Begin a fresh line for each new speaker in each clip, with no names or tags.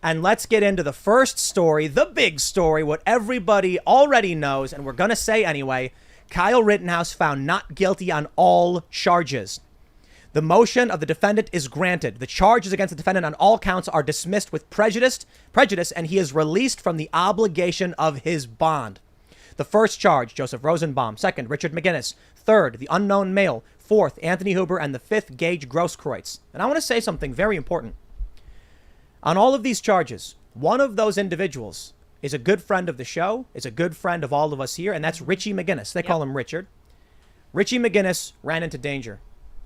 And let's get into the first story, the big story, what everybody already knows, and we're going to say anyway. Kyle Rittenhouse found not guilty on all charges. The motion of the defendant is granted. The charges against the defendant on all counts are dismissed with prejudice, and he is released from the obligation of his bond. The first charge, Joseph Rosenbaum. Second, Richard McGinnis. Third, the unknown male. Fourth, Anthony Huber. And the fifth, Gage Grosskreutz. And I want to say something very important. On all of these charges, one of those individuals is a good friend of the show, is a good friend of all of us here, and that's Richie McGinnis. They call him Richard. Richie McGinnis ran into danger.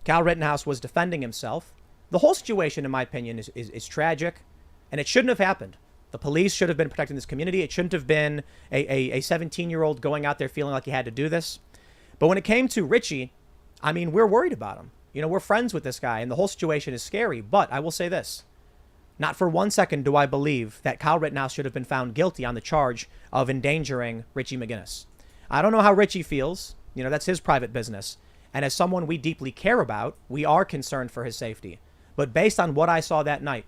Kyle Rittenhouse was defending himself. The whole situation, in my opinion, is tragic, and it shouldn't have happened. The police should have been protecting this community. It shouldn't have been a 17-year-old going out there feeling like he had to do this. But when it came to Richie, I mean, we're worried about him. You know, we're friends with this guy, and the whole situation is scary. But I will say this. Not for 1 second do I believe that Kyle Rittenhouse should have been found guilty on the charge of endangering Richie McGinnis. I don't know how Richie feels. You know, that's his private business. And as someone we deeply care about, we are concerned for his safety. But based on what I saw that night,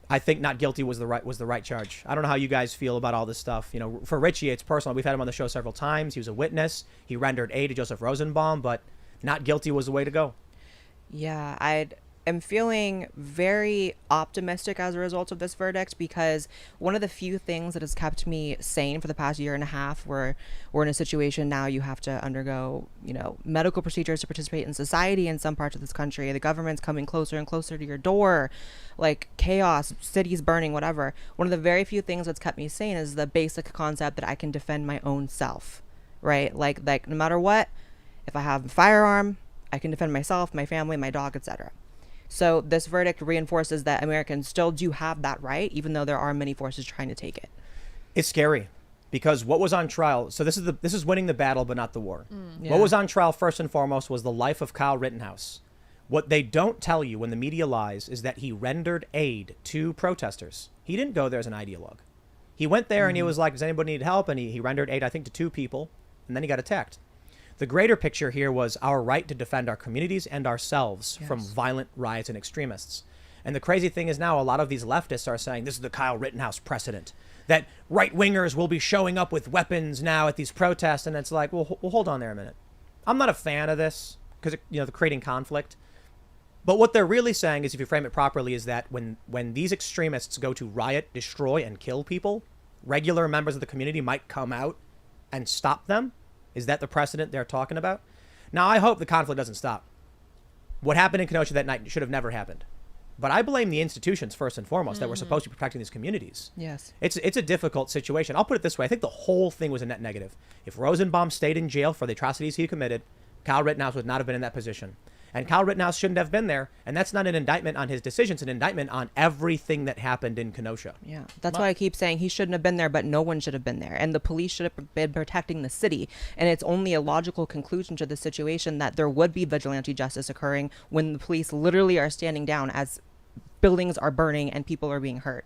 I think not guilty was the right charge. I don't know how you guys feel about all this stuff. You know, for Richie, it's personal. We've had him on the show several times. He was a witness. He rendered aid to Joseph Rosenbaum, but not guilty was the way to go.
Yeah, I'm feeling very optimistic as a result of this verdict, because one of the few things that has kept me sane for the past year and a half, where we're in a situation now you have to undergo, medical procedures to participate in society in some parts of this country. The government's coming closer and closer to your door, like chaos, cities burning, whatever. One of the very few things that's kept me sane is the basic concept that I can defend my own self, right? Like no matter what, if I have a firearm, I can defend myself, my family, my dog, etc. So this verdict reinforces that Americans still do have that right, even though there are many forces trying to take it.
It's scary because what was on trial. So this is winning the battle, but not the war.
Yeah.
What was on trial first and foremost was the life of Kyle Rittenhouse. What they don't tell you when the media lies is that he rendered aid to protesters. He didn't go there as an ideologue. He went there and he was like, does anybody need help? And he rendered aid, I think, to 2 people. And then he got attacked. The greater picture here was our right to defend our communities and ourselves from violent riots and extremists. And the crazy thing is now a lot of these leftists are saying this is the Kyle Rittenhouse precedent, that right-wingers will be showing up with weapons now at these protests. And it's like, well, hold on there a minute. I'm not a fan of this because, they're creating conflict. But what they're really saying is, if you frame it properly, is that when these extremists go to riot, destroy, and kill people, regular members of the community might come out and stop them. Is that the precedent they're talking about? Now, I hope the conflict doesn't stop. What happened in Kenosha that night should have never happened. But I blame the institutions first and foremost that were supposed to be protecting these communities.
Yes.
It's a difficult situation. I'll put it this way. I think the whole thing was a net negative. If Rosenbaum stayed in jail for the atrocities he committed, Kyle Rittenhouse would not have been in that position. And Kyle Rittenhouse shouldn't have been there. And that's not an indictment on his decisions, an indictment on everything that happened in Kenosha.
Yeah, that's why I keep saying he shouldn't have been there, but no one should have been there. And the police should have been protecting the city. And it's only a logical conclusion to the situation that there would be vigilante justice occurring when the police literally are standing down as buildings are burning and people are being hurt.